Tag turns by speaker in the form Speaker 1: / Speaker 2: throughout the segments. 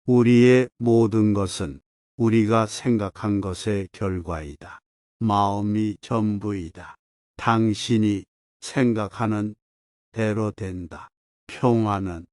Speaker 1: 우리의 모든 것은 우리가 생각한 것의 결과이다. 마음이 전부이다. 당신이 생각하는 대로 된다. 평화는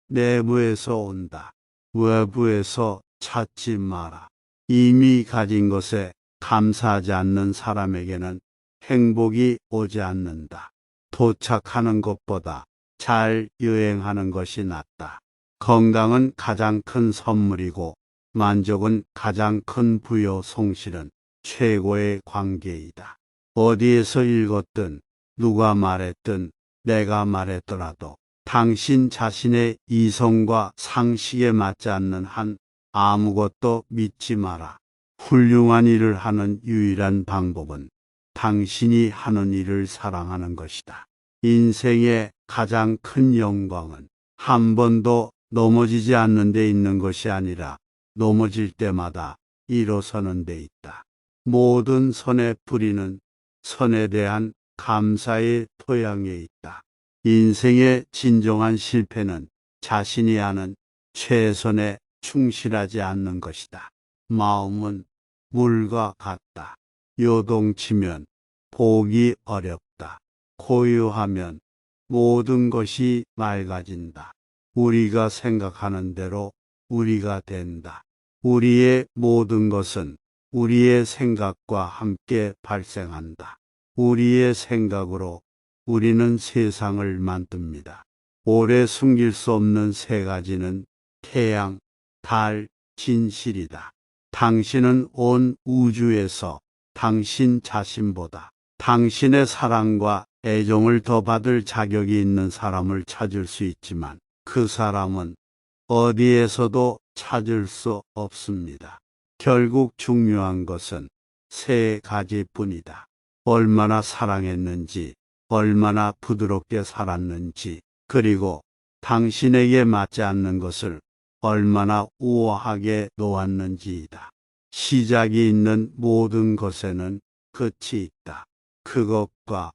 Speaker 1: 내부에서 온다. 외부에서 찾지 마라. 이미 가진 것에 감사하지 않는 사람에게는 행복이 오지 않는다. 도착하는 것보다 잘 여행하는 것이 낫다. 건강은 가장 큰 선물이고 만족은 가장 큰 부요. 송실은 최고의 관계이다. 어디에서 읽었든 누가 말했든 내가 말했더라도 당신 자신의 이성과 상식에 맞지 않는 한 아무것도 믿지 마라. 훌륭한 일을 하는 유일한 방법은 당신이 하는 일을 사랑하는 것이다. 인생의 가장 큰 영광은 한 번도 넘어지지 않는 데 있는 것이 아니라 넘어질 때마다 일어서는 데 있다. 모든 선의 뿌리는 선에 대한 감사의 토양에 있다. 인생의 진정한 실패는 자신이 하는 최선에 충실하지 않는 것이다. 마음은 물과 같다. 요동치면 보기 어렵다. 고요하면 모든 것이 맑아진다. 우리가 생각하는 대로 우리가 된다. 우리의 모든 것은 우리의 생각과 함께 발생한다. 우리의 생각으로 우리는 세상을 만듭니다. 오래 숨길 수 없는 세 가지는 태양, 달, 진실이다. 당신은 온 우주에서 당신 자신보다 당신의 사랑과 애정을 더 받을 자격이 있는 사람을 찾을 수 있지만 그 사람은 어디에서도 찾을 수 없습니다. 결국 중요한 것은 세 가지뿐이다. 얼마나 사랑했는지, 얼마나 부드럽게 살았는지, 그리고 당신에게 맞지 않는 것을 얼마나 우아하게 놓았는지이다. 시작이 있는 모든 것에는 끝이 있다. 그것과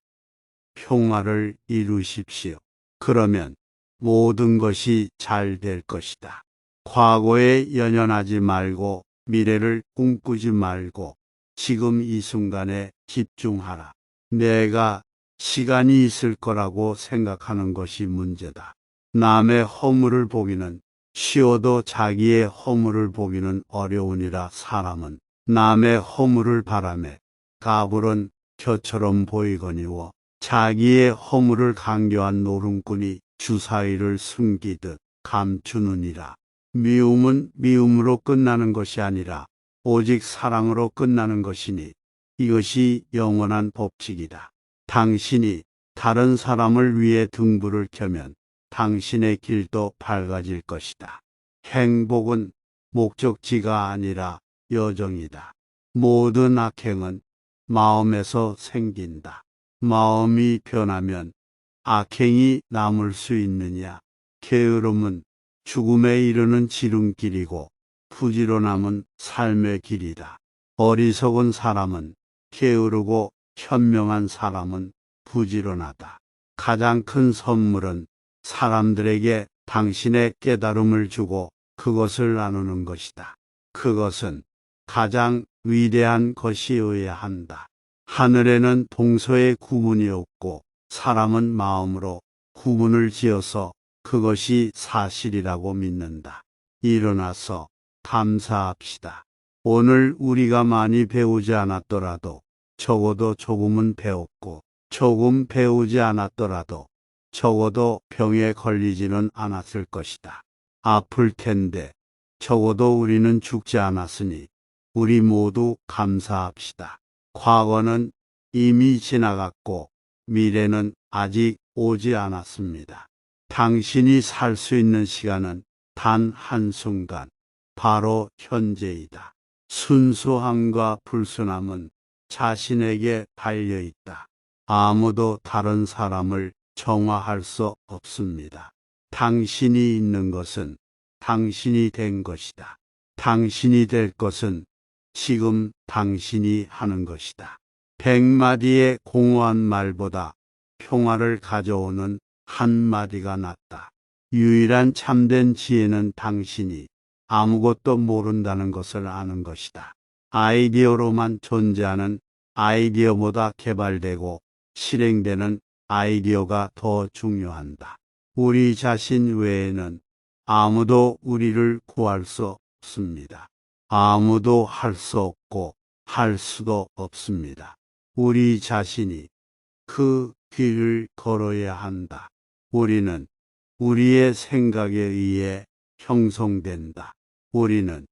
Speaker 1: 평화를 이루십시오. 그러면 모든 것이 잘 될 것이다. 과거에 연연하지 말고 미래를 꿈꾸지 말고 지금 이 순간에 집중하라. 내가 시간이 있을 거라고 생각하는 것이 문제다. 남의 허물을 보기는 쉬워도 자기의 허물을 보기는 어려우니라. 사람은 남의 허물을 바라매 가불은 겨처럼 보이거니와 자기의 허물을 강교한 노름꾼이 주사위를 숨기듯 감추느니라. 미움은 미움으로 끝나는 것이 아니라 오직 사랑으로 끝나는 것이니 이것이 영원한 법칙이다. 당신이 다른 사람을 위해 등불을 켜면 당신의 길도 밝아질 것이다. 행복은 목적지가 아니라 여정이다. 모든 악행은 마음에서 생긴다. 마음이 변하면 악행이 남을 수 있느냐? 게으름은 죽음에 이르는 지름길이고 부지런함은 삶의 길이다. 어리석은 사람은 게으르고 현명한 사람은 부지런하다. 가장 큰 선물은 사람들에게 당신의 깨달음을 주고 그것을 나누는 것이다. 그것은 가장 위대한 것이어야 한다. 하늘에는 동서의 구분이 없고 사람은 마음으로 구분을 지어서 그것이 사실이라고 믿는다. 일어나서 감사합시다. 오늘 우리가 많이 배우지 않았더라도 적어도 조금은 배웠고 조금 배우지 않았더라도 적어도 병에 걸리지는 않았을 것이다. 아플 텐데 적어도 우리는 죽지 않았으니 우리 모두 감사합시다. 과거는 이미 지나갔고 미래는 아직 오지 않았습니다. 당신이 살 수 있는 시간은 단 한순간, 바로 현재이다. 순수함과 불순함은 자신에게 달려있다. 아무도 다른 사람을 정화할 수 없습니다. 당신이 있는 것은 당신이 된 것이다. 당신이 될 것은 지금 당신이 하는 것이다. 100마디의 공허한 말보다 평화를 가져오는 한마디가 낫다. 유일한 참된 지혜는 당신이 아무것도 모른다는 것을 아는 것이다. 아이디어로만 존재하는 아이디어보다 개발되고 실행되는 아이디어가 더 중요한다. 우리 자신 외에는 아무도 우리를 구할 수 없습니다. 아무도 할 수 없고 할 수도 없습니다. 우리 자신이 그 길을 걸어야 한다. 우리는 우리의 생각에 의해 형성된다. 우리는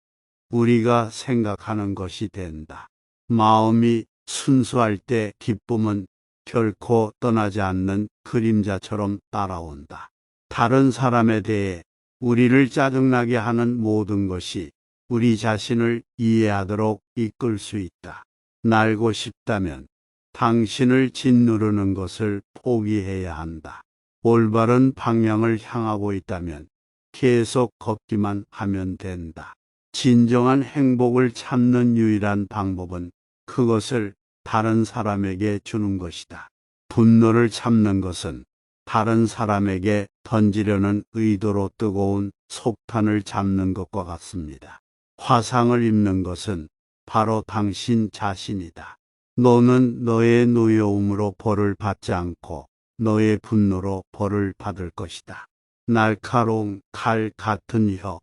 Speaker 1: 우리가 생각하는 것이 된다. 마음이 순수할 때 기쁨은 결코 떠나지 않는 그림자처럼 따라온다. 다른 사람에 대해 우리를 짜증나게 하는 모든 것이 우리 자신을 이해하도록 이끌 수 있다. 날고 싶다면 당신을 짓누르는 것을 포기해야 한다. 올바른 방향을 향하고 있다면 계속 걷기만 하면 된다. 진정한 행복을 찾는 유일한 방법은 그것을 다른 사람에게 주는 것이다. 분노를 참는 것은 다른 사람에게 던지려는 의도로 뜨거운 속탄을 잡는 것과 같습니다. 화상을 입는 것은 바로 당신 자신이다. 너는 너의 노여움으로 벌을 받지 않고 너의 분노로 벌을 받을 것이다. 날카로운 칼 같은 혀,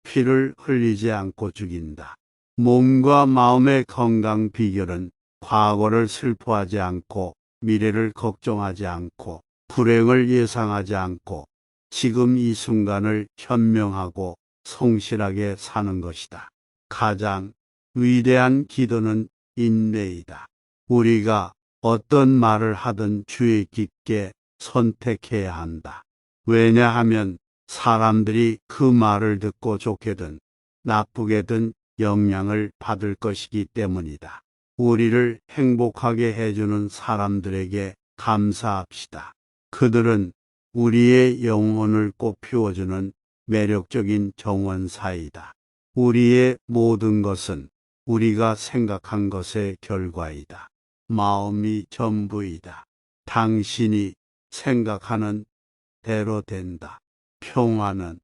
Speaker 1: 피를 흘리지 않고 죽인다. 몸과 마음의 건강 비결은 과거를 슬퍼하지 않고 미래를 걱정하지 않고 불행을 예상하지 않고 지금 이 순간을 현명하고 성실하게 사는 것이다. 가장 위대한 기도는 인내이다. 우리가 어떤 말을 하든 주의 깊게 선택해야 한다. 왜냐하면 사람들이 그 말을 듣고 좋게든 나쁘게든 영향을 받을 것이기 때문이다. 우리를 행복하게 해주는 사람들에게 감사합시다. 그들은 우리의 영혼을 꽃피워주는 매력적인 정원사이다. 우리의 모든 것은 우리가 생각한 것의 결과이다. 마음이 전부이다. 당신이 생각하는 대로 된다. 평화는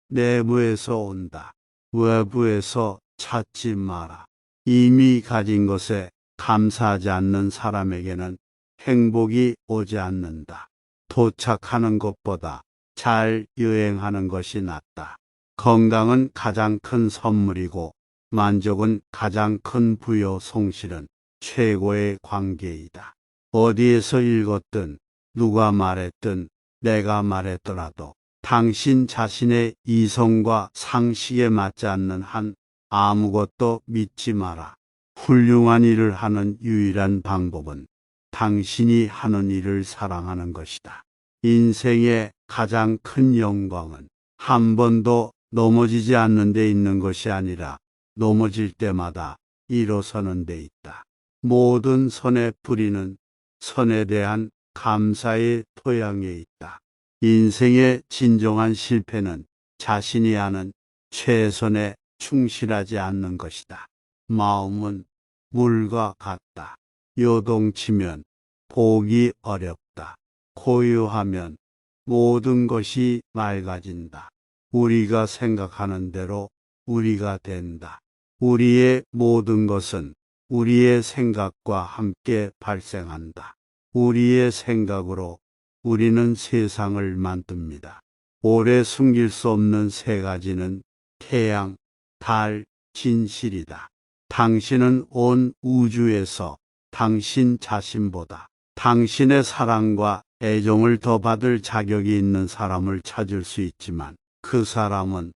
Speaker 1: 내부에서 온다. 외부에서 찾지 마라. 이미 가진 것에 감사하지 않는 사람에게는 행복이 오지 않는다. 도착하는 것보다 잘 여행하는 것이 낫다. 건강은 가장 큰 선물이고 만족은 가장 큰 부여 성실은 최고의 관계이다. 어디에서 읽었든 누가 말했든 내가 말했더라도 당신 자신의 이성과 상식에 맞지 않는 한 아무것도 믿지 마라. 훌륭한 일을 하는 유일한 방법은 당신이 하는 일을 사랑하는 것이다. 인생의 가장 큰 영광은 한 번도 넘어지지 않는 데 있는 것이 아니라 넘어질 때마다 일어서는 데 있다. 모든 선의 뿌리는 선에 대한 감사의 토양에 있다. 인생의 진정한 실패는 자신이 하는 최선에 충실하지 않는 것이다. 마음은 물과 같다. 요동치면 보기 어렵다. 고요하면 모든 것이 맑아진다. 우리가 생각하는 대로 우리가 된다. 우리의 모든 것은 우리의 생각과 함께 발생한다. 우리의 생각으로 우리는 세상을 만듭니다. 오래 숨길 수 없는 세 가지는 태양, 달, 진실이다. 당신은 온 우주에서 당신 자신보다 당신의 사랑과 애정을 더 받을 자격이 있는 사람을 찾을 수 있지만 그 사람은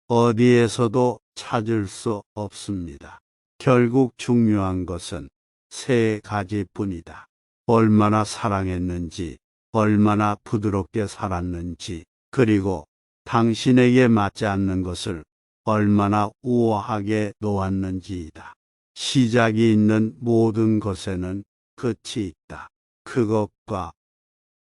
Speaker 1: 어디에서도 찾을 수 없습니다. 결국 중요한 것은 세 가지뿐이다. 얼마나 사랑했는지, 얼마나 부드럽게 살았는지, 그리고 당신에게 맞지 않는 것을 얼마나 우아하게 놓았는지이다. 시작이 있는 모든 것에는 끝이 있다. 그것과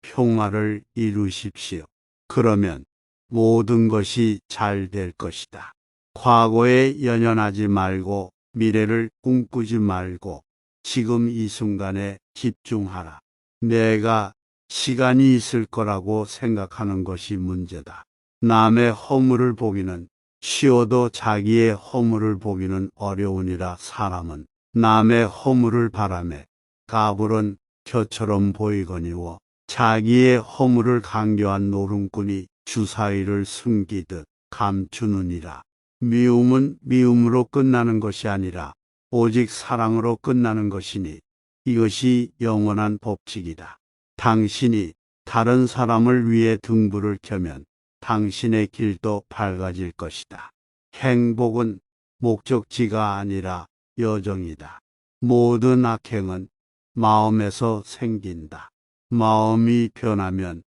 Speaker 1: 평화를 이루십시오. 그러면 모든 것이 잘 될 것이다. 과거에 연연하지 말고 미래를 꿈꾸지 말고 지금 이 순간에 집중하라. 내가 시간이 있을 거라고 생각하는 것이 문제다. 남의 허물을 보기는 쉬어도 자기의 허물을 보기는 어려우니라. 사람은 남의 허물을 바라매 가불은 겨처럼 보이거니와 자기의 허물을 강교한 노름꾼이 주사위를 숨기듯 감추느니라. 미움은 미움으로 끝나는 것이 아니라 오직 사랑으로 끝나는 것이니 이것이 영원한 법칙이다. 당신이 다른 사람을 위해 등불을 켜면 당신의 길도 밝아질 것이다. 행복은 목적지가 아니라 여정이다. 모든 악행은 마음에서 생긴다. 마음이 변하면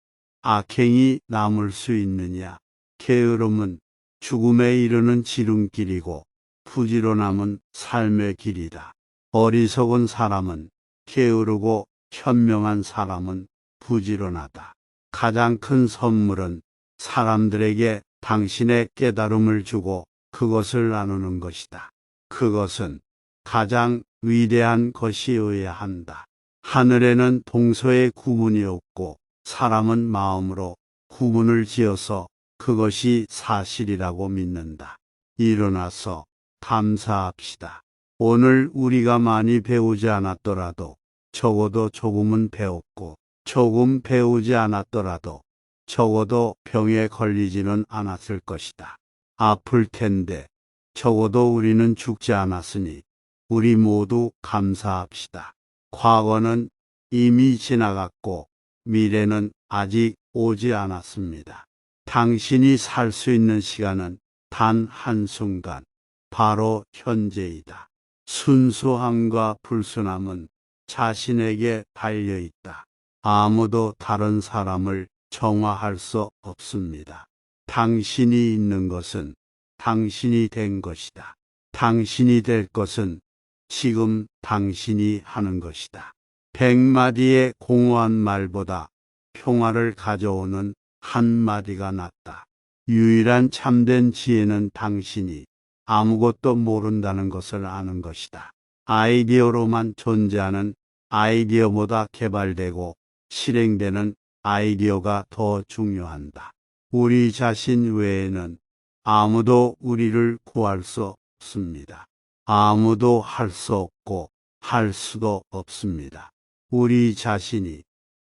Speaker 1: 악행이 남을 수 있느냐? 게으름은 죽음에 이르는 지름길이고 부지런함은 삶의 길이다. 어리석은 사람은 게으르고 현명한 사람은 부지런하다. 가장 큰 선물은 사람들에게 당신의 깨달음을 주고 그것을 나누는 것이다. 그것은 가장 위대한 것이어야 한다. 하늘에는 동서의 구분이 없고 사람은 마음으로 구분을 지어서 그것이 사실이라고 믿는다. 일어나서 감사합시다. 오늘 우리가 많이 배우지 않았더라도 적어도 조금은 배웠고 조금 배우지 않았더라도 적어도 병에 걸리지는 않았을 것이다. 아플 텐데 적어도 우리는 죽지 않았으니 우리 모두 감사합시다. 과거는 이미 지나갔고 미래는 아직 오지 않았습니다. 당신이 살 수 있는 시간은 단 한순간, 바로 현재이다. 순수함과 불순함은 자신에게 달려 있다. 아무도 다른 사람을 정화할 수 없습니다. 당신이 있는 것은 당신이 된 것이다. 당신이 될 것은 지금 당신이 하는 것이다. 100마디의 공허한 말보다 평화를 가져오는 한마디가 낫다. 유일한 참된 지혜는 당신이 아무것도 모른다는 것을 아는 것이다. 아이디어로만 존재하는 아이디어보다 개발되고 실행되는 아이디어가 더 중요한다. 우리 자신 외에는 아무도 우리를 구할 수 없습니다. 아무도 할 수 없고 할 수도 없습니다. 우리 자신이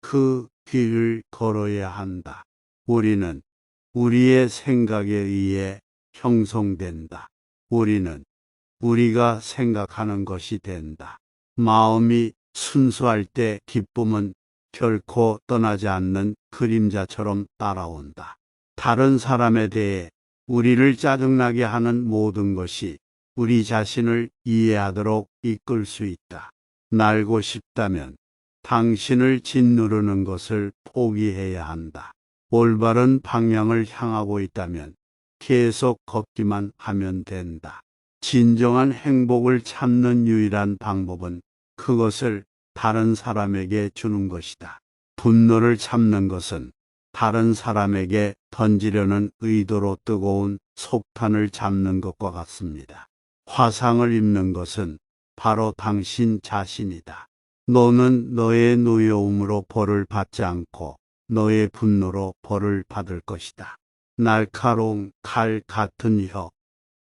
Speaker 1: 그 길을 걸어야 한다. 우리는 우리의 생각에 의해 형성된다. 우리는 우리가 생각하는 것이 된다. 마음이 순수할 때 기쁨은 결코 떠나지 않는 그림자처럼 따라온다. 다른 사람에 대해 우리를 짜증나게 하는 모든 것이 우리 자신을 이해하도록 이끌 수 있다. 날고 싶다면 당신을 짓누르는 것을 포기해야 한다. 올바른 방향을 향하고 있다면 계속 걷기만 하면 된다. 진정한 행복을 찾는 유일한 방법은 그것을 다른 사람에게 주는 것이다. 분노를 참는 것은 다른 사람에게 던지려는 의도로 뜨거운 속탄을 잡는 것과 같습니다. 화상을 입는 것은 바로 당신 자신이다. 너는 너의 노여움으로 벌을 받지 않고 너의 분노로 벌을 받을 것이다. 날카로운 칼 같은 혀,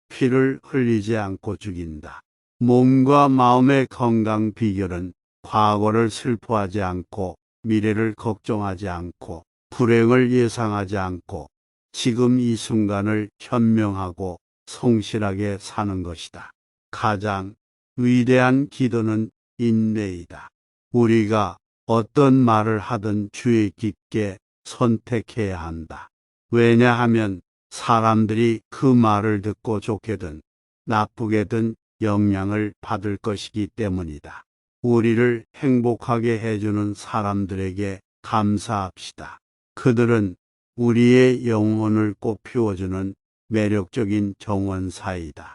Speaker 1: 피를 흘리지 않고 죽인다. 몸과 마음의 건강 비결은 과거를 슬퍼하지 않고 미래를 걱정하지 않고 불행을 예상하지 않고 지금 이 순간을 현명하고 성실하게 사는 것이다. 가장 위대한 기도는 인내이다. 우리가 어떤 말을 하든 주의 깊게 선택해야 한다. 왜냐하면 사람들이 그 말을 듣고 좋게든 나쁘게든 영향을 받을 것이기 때문이다. 우리를 행복하게 해주는 사람들에게 감사합시다. 그들은 우리의 영혼을 꽃피워주는 매력적인 정원사이다.